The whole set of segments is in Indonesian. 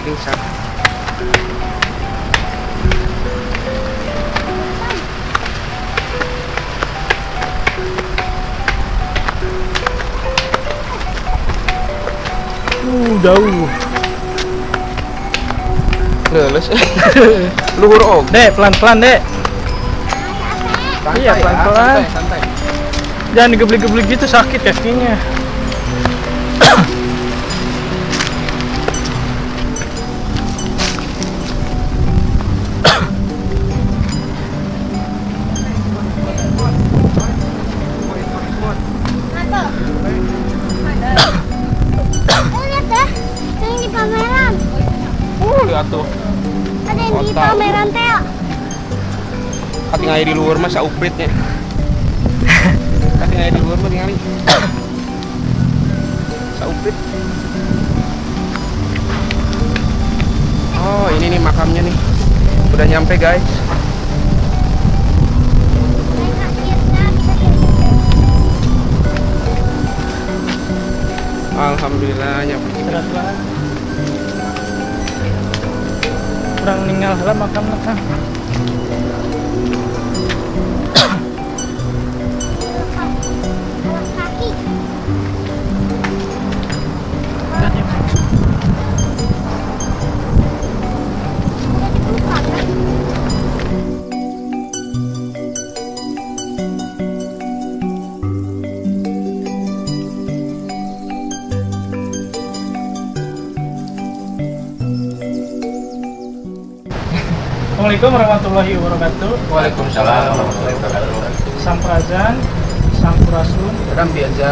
ringsang. Jauh. Leles. Luhur om. Dek, pelan-pelan, Dek. Iya, pelan-pelan. Santai. Jangan digeblik-geblik gitu, sakit kakinya. Lihat dah, yang di pameran. Lihat tuh. Ada yang di pameran teh. Kating aya di luar mah saupritnya. Kating aya di luar mah tingali. Sauprit. Oh, ini nih makamnya nih. Udah nyampe, guys. Alhamdulillah nyampe. Berat banget. Kurang ninggal lah makam Kang. Kaki. Udah nyampe. Assalamualaikum warahmatullahi wabarakatuh. Waalaikumsalam warahmatullahi wabarakatuh. Sampurasun, Sampurasun. Ram biasa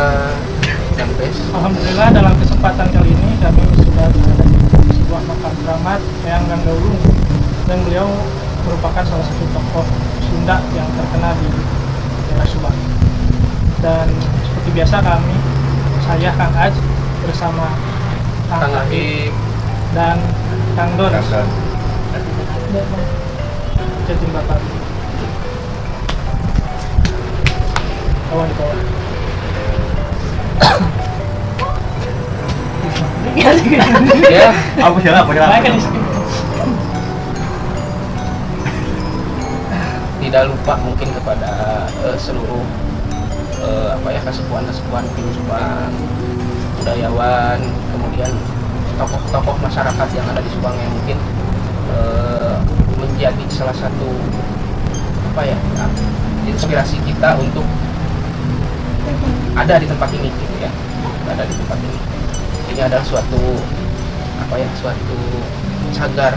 nyampe. Alhamdulillah dalam kesempatan kali ini kami sudah berada di sebuah makam keramat Eyang Ganggaulung, dan beliau merupakan salah satu tokoh Sunda yang terkenal di daerah Subang. Dan seperti biasa saya Kang Aj bersama Kang Ahib dan Kang Don. Jatim Bapak. Kawan di bawah. Ya, apa salah? Tidak lupa mungkin kepada seluruh kesepuan-kesepuan di Subang, budayawan, kemudian tokoh-tokoh masyarakat yang ada di Subang yang mungkin menjadi salah satu inspirasi kita untuk ada di tempat ini gitu ya, ada di tempat ini. Ini adalah suatu cagar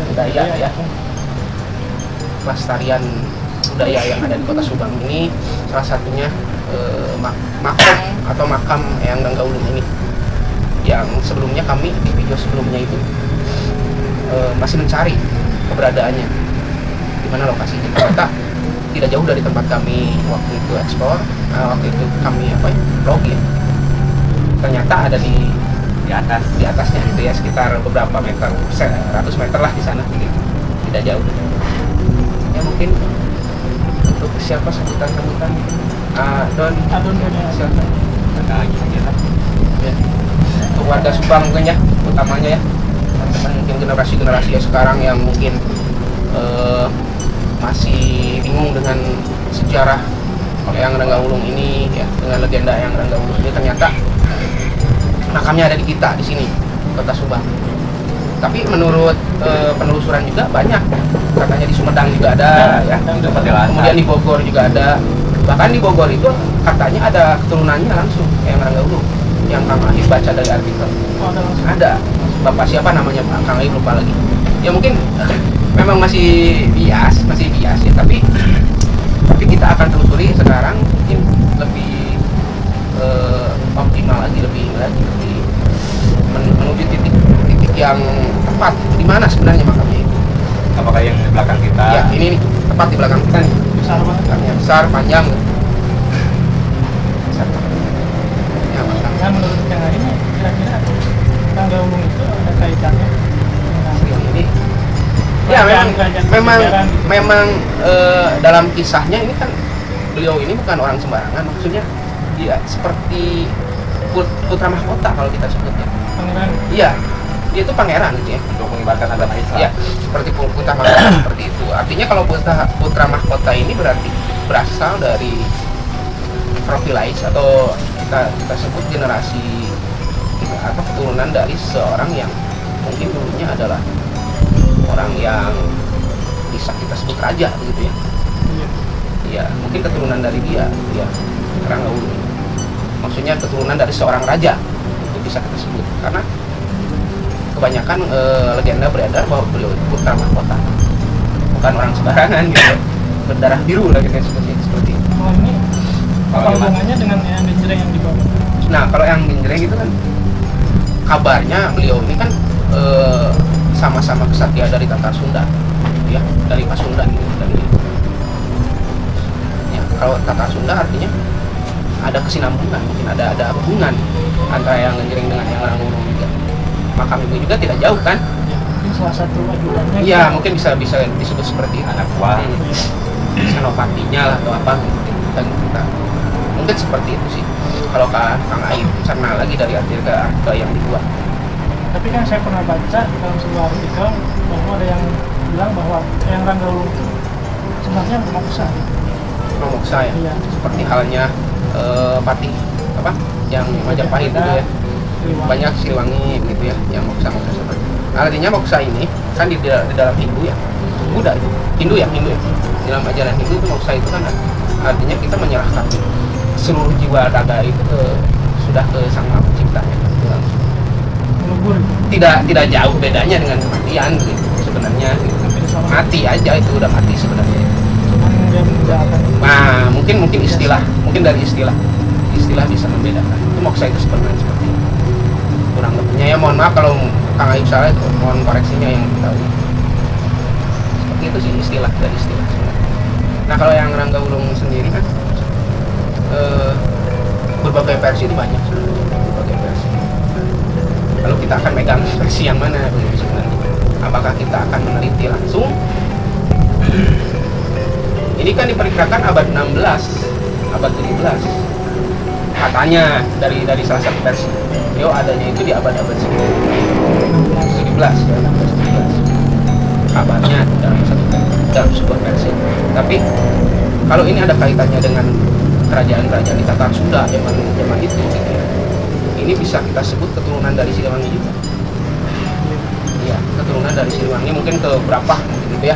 budaya ya, pelestarian budaya yang ada di Kota Subang ini. Salah satunya makam Eyang Ganggaulung ini, yang sebelumnya kami di video sebelumnya itu masih mencari keberadaannya, di mana lokasinya. Ternyata tidak jauh dari tempat kami waktu itu eksplor, waktu itu kami vlogging. Ternyata ada di atasnya itu ya, sekitar beberapa meter, 100 meter lah di sana, tidak jauh. Ya mungkin untuk siapa sebutan Don silakan. Ya. Untuk warga Subang mungkin ya, utamanya ya, mungkin generasi-generasi ya sekarang yang mungkin masih bingung dengan sejarah Eyang Ganggaulung ini ya, dengan legenda Eyang Ganggaulung ini. Ternyata makamnya ada di kita di sini, Kota Subang. Tapi menurut penelusuran juga banyak, katanya di Sumedang juga ada ya, kemudian di Bogor juga ada. Bahkan di Bogor itu katanya ada keturunannya langsung Eyang Ganggaulung, yang Kang Ahib baca dari artikel. Ada bapak siapa namanya, Kang Ahib lupa lagi. Ya mungkin memang masih bias ya, tapi kita akan telusuri sekarang, mungkin lebih optimal lagi, lebih menuju titik yang tepat di mana sebenarnya makamnya itu. Apakah yang di belakang kita? Ya, ini nih, tepat di belakang kita nih. Besar banget. Makamnya besar, panjang. Ya, Nah, menurut yang ini kira-kira Ganggaulung itu ada kaitannya dengan ini. Ya, memang dalam kisahnya ini kan beliau ini bukan orang sembarangan, maksudnya dia seperti putra mahkota kalau kita sebutnya. pangeran. Iya, dia itu pangeran gitu ya. Untuk mengibarkan agama Islam. Ya, seperti putra mahkota seperti itu. Artinya kalau putra mahkota ini berarti berasal dari profilais atau kita sebut generasi atau keturunan dari seorang yang mungkin dulunya adalah orang yang bisa kita sebut raja gitu ya. Ya, mungkin keturunan dari dia, ya, Ranggawulung ini. Maksudnya keturunan dari seorang raja, itu bisa kita sebut. Karena kebanyakan legenda beredar bahwa beliau itu putra mahkota, bukan orang sembarangan gitu, berdarah biru lah kita sebutnya seperti itu. Oh, ini apa hubungannya dengan yang genjreng yang dibawa? Nah, kalau yang genjreng itu kan kabarnya beliau ini kan sama-sama kesatria dari Tatar Sunda, ya, dari Pasunda gitu, dari ya, kalau Tatar Sunda artinya ada kesinambungan, mungkin ada hubungan antara yang genjreng dengan yang Ranggawulung juga. Makam ibu juga tidak jauh kan? Ya, mungkin salah satu ajudannya. Iya, mungkin bisa disebut seperti Anak buah. senopatinya lah atau apa mungkin kita mungkin seperti itu sih. Kalau Kang Aib cerna lagi dari artikel yang dibuat. Tapi kan saya pernah baca dalam sebuah artikel bahwa ada yang bilang bahwa yang Ranggawulung itu sebenarnya Momoksa. Momoksa ya. Iya. Seperti halnya Patih apa yang Majapahit gitu ya. Banyak Siliwangi gitu ya yang moksa-moksa seperti itu. Artinya moksa ini kan di dalam Hindu ya, Buddha itu Hindu ya di dalam ajaran Hindu itu moksa itu kan artinya kita menyerahkan seluruh jiwa raga itu sudah ke Sang Maha Penciptanya. Melebur. Tidak jauh bedanya dengan kematian gitu sebenarnya gitu. Mati aja itu udah mati sebenarnya. Cuman dia menjalankan. Nah mungkin istilah dari istilah bisa membedakan. Itu moksa itu sebenarnya seperti itu. Kurang lebihnya ya, mohon maaf kalau Kang Aib salah itu, mohon koreksinya yang tahu. Seperti itu sih istilah sebenarnya. Nah kalau yang Ranggawulung sendiri kan berbagai versi itu banyak sebenarnya, berbagai versi. Lalu kita akan megang versi yang mana sebenarnya? Apakah kita akan meneliti langsung? Ini kan diperkirakan abad 16, abad 17. Katanya dari salah satu versi, beliau adanya itu di abad-abad 17 ya, 17. Kabarnya dalam sebuah versi. Tapi kalau ini ada kaitannya dengan kerajaan-kerajaan di Tatar Sunda zaman itu gitu ya. Ini bisa kita sebut keturunan dari Siliwangi juga. Iya, keturunan dari Siliwangi mungkin ke berapa gitu ya.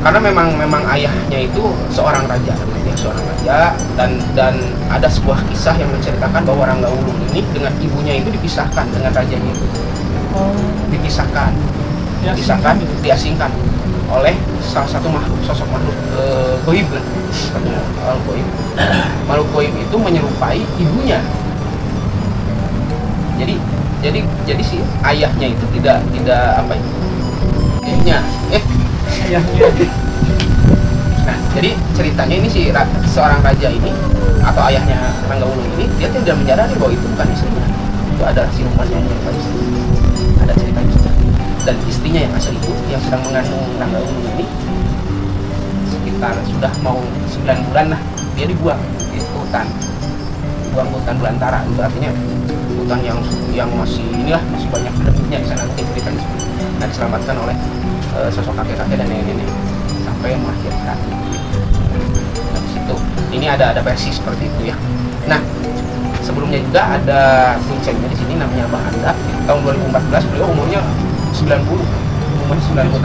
Karena memang ayahnya itu seorang raja, ya, seorang raja dan ada sebuah kisah yang menceritakan bahwa Ranggawulung ini dengan ibunya itu dipisahkan dengan rajanya itu. Dipisahkan, diasingkan oleh salah satu sosok makhluk goib, makhluk goib itu menyerupai ibunya. Jadi si ayahnya itu tidak apa ya? Ayahnya Nah, jadi ceritanya ini seorang raja ini atau ayahnya Ranggawulung ini dia tidak menyadari bahwa itu bukan istrinya, itu adalah silumannya yang bukan istri. Ada ceritanya seperti itu. Dan istrinya yang asal itu yang sedang mengandung Ranggawulung ini sekitar sudah mau 9 bulan lah dia dibuang di hutan, buang hutan belantara. Itu artinya hutan yang masih banyak lebihnya di sana mungkin ceritanya seperti itu. Nah, diselamatkan oleh sosok kakek-kakek dan nenek-nenek sampai melahirkan. Nah, di situ ini ada versi seperti itu ya. Nah, sebelumnya juga ada kuncinya di sini namanya Abah Anda. Di tahun 2014 beliau umurnya 90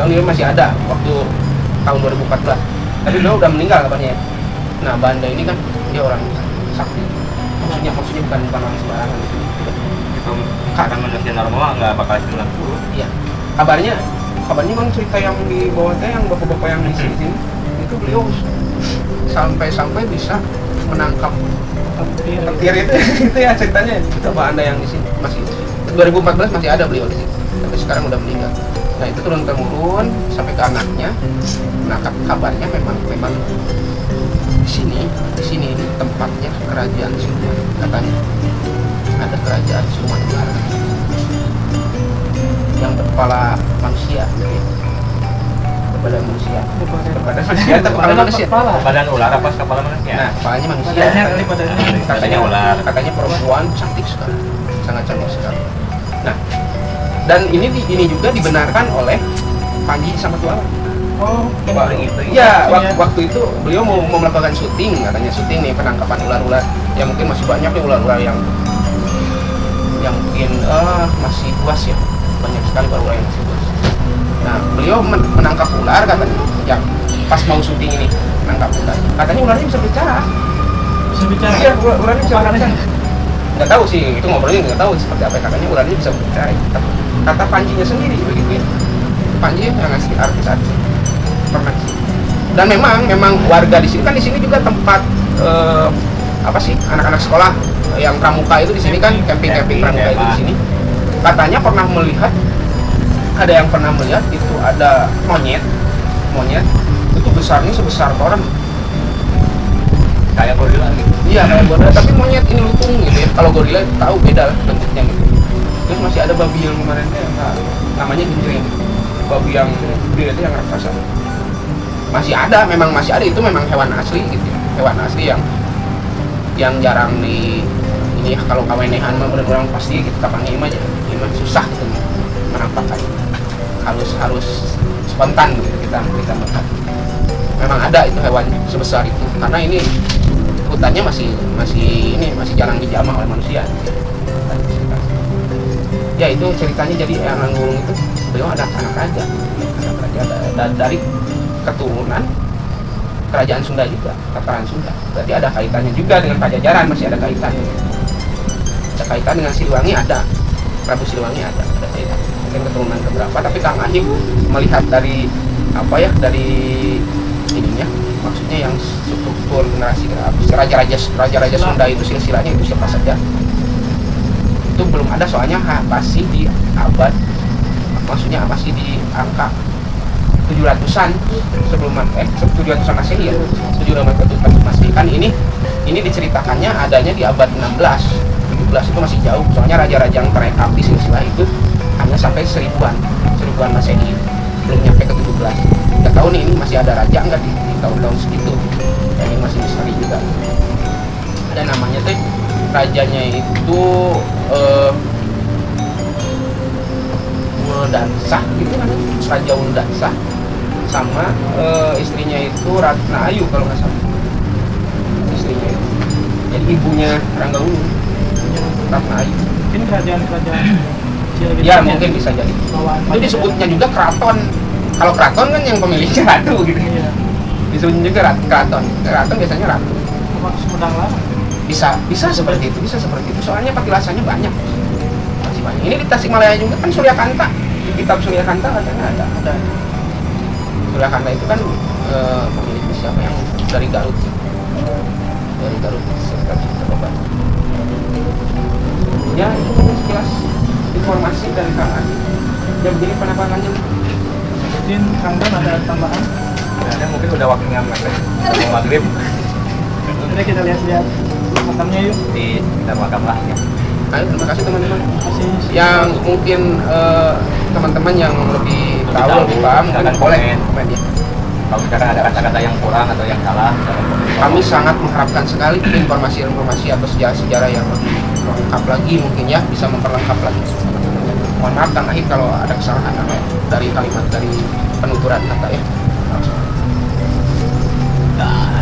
tahun, dia masih ada waktu tahun 2014. Tapi beliau udah meninggal katanya. Nah, Abah Anda ini kan dia orang sakti. Maksudnya bukan orang sembarangan gitu. Karena manusia normal nggak bakal 90. Iya. Kabarnya kan cerita yang di bawah teh yang bapak-bapak yang di sini itu beliau sampai bisa menangkap petir itu ya ceritanya. Coba Anda yang di sini masih 2014 masih ada beliau di sini, tapi sekarang udah meninggal. Nah itu turun temurun sampai ke anaknya. Nah kabarnya memang di sini ini tempatnya kerajaan Siluman, katanya ada kerajaan Siluman Ular yang berkepala manusia, berbadan manusia, badan ular apa kepala manusia? Nah, kepalanya manusia. Katanya ular. Katanya perempuan cantik sekali, sangat cantik sekali. Nah, Dan ini juga dibenarkan oleh Panji sama Tuala. Oh, Itu Iya, waktu itu beliau mau melakukan syuting, katanya syuting nih penangkapan ular-ular. Ya mungkin masih banyak nih ular-ular yang mungkin masih buas ya. Banyak sekali ular yang masih buas. Nah, beliau menangkap ular katanya. Yang pas mau syuting ini menangkap ular. Katanya ularnya bisa bicara. bisa bicara. Iya, ularnya bisa bicara. Nggak tahu sih, itu ngobrolnya nggak tahu seperti apa. Katanya ularnya bisa bicara. Kata Panjinya sendiri begitu ya. Panji yang ngasih artis-artis pernah sih. Dan memang warga di sini kan, di sini juga tempat apa sih, anak-anak sekolah yang pramuka itu di sini kan, camping pramuka itu di sini. Katanya pernah melihat, ada yang pernah melihat itu ada monyet itu besarnya sebesar koran. kayak gorila gitu. Iya, kayak gorila, tapi monyet ini lutung gitu ya. Kalau gorila tahu beda lah bentuknya gitu. Terus masih ada babi yang kemarin namanya genjreng. Babi yang gede itu yang raksasa. Masih ada, memang masih ada, itu memang hewan asli gitu ya. Hewan asli yang jarang di ini ya, kalau kawenehan mah benar-benar pasti kita panggil aja. Ini susah gitu menampakkan. Harus spontan gitu kita melihat. Memang ada itu hewan sebesar itu, karena ini hutannya masih jarang dijamah oleh manusia. Ya itu ceritanya. Jadi yang Langgulung itu beliau ada anak raja dari keturunan kerajaan Sunda juga, tataran Sunda. Berarti ada kaitannya juga dengan Pajajaran, masih ada kaitannya. Ada kaitan dengan Siliwangi, ada Prabu Siliwangi ada kaitan. Mungkin keturunan keberapa, tapi Kang Ahim melihat dari apa ya, dari ininya, maksudnya yang struktur generasi raja-raja Sunda itu silsilahnya itu siapa saja itu belum ada, soalnya masih di abad, maksudnya masih di angka 700-an sebelum 700-an Masehi ya, 700-an Masehi kan. Ini diceritakannya adanya di abad 16 itu masih jauh, soalnya raja-raja yang terekam di silsilah itu hanya sampai 1000-an Masehi, belum nyampe ke 17. Nggak tahu nih ini masih ada raja nggak di tahun-tahun segitu. Dan ini masih misteri juga. Ada namanya tuh, rajanya itu Wuldansah gitu kan, Raja Wuldansah, sama istrinya itu Ratna Ayu kalau nggak salah. Istrinya itu jadi ibunya Rangga Ulung, Ratna Ayu. Mungkin kerajaan-kerajaan kecil gitu Ya kan mungkin bisa jadi. bawaan Itu disebutnya juga keraton. Kalau keraton kan yang pemiliknya ratu gitu. Iya. Disebutnya juga keraton. Keraton biasanya ratu. Apa Sumedang Lama? Bisa seperti itu, soalnya petilasannya banyak, masih banyak. Ini di Tasikmalaya juga kan, Suryakanta, di kitab Suryakanta katanya ada Suryakanta itu kan pemiliknya siapa, yang dari Garut coba. Ya itu sekilas informasi dari Kang Adi. Ya begini penampakannya. Mungkin Kang Don ada tambahan? Ada mungkin udah waktunya mau maghrib Jadi kita lihat makamnya yuk. di kita makam lah ya. Ayo, terima kasih teman-teman. Masih Yang mungkin teman-teman yang lebih tahu, lebih paham, mungkin boleh komen ya. Kalau misalkan ada kata-kata yang kurang atau yang salah, Kami sangat mengharapkan sekali informasi-informasi atau sejarah-sejarah yang lebih lengkap lagi, mungkin ya, bisa memperlengkap lagi. Mohon maaf Kang Ahim kalau ada kesalahan dari kalimat, dari penuturan kata ya. nah,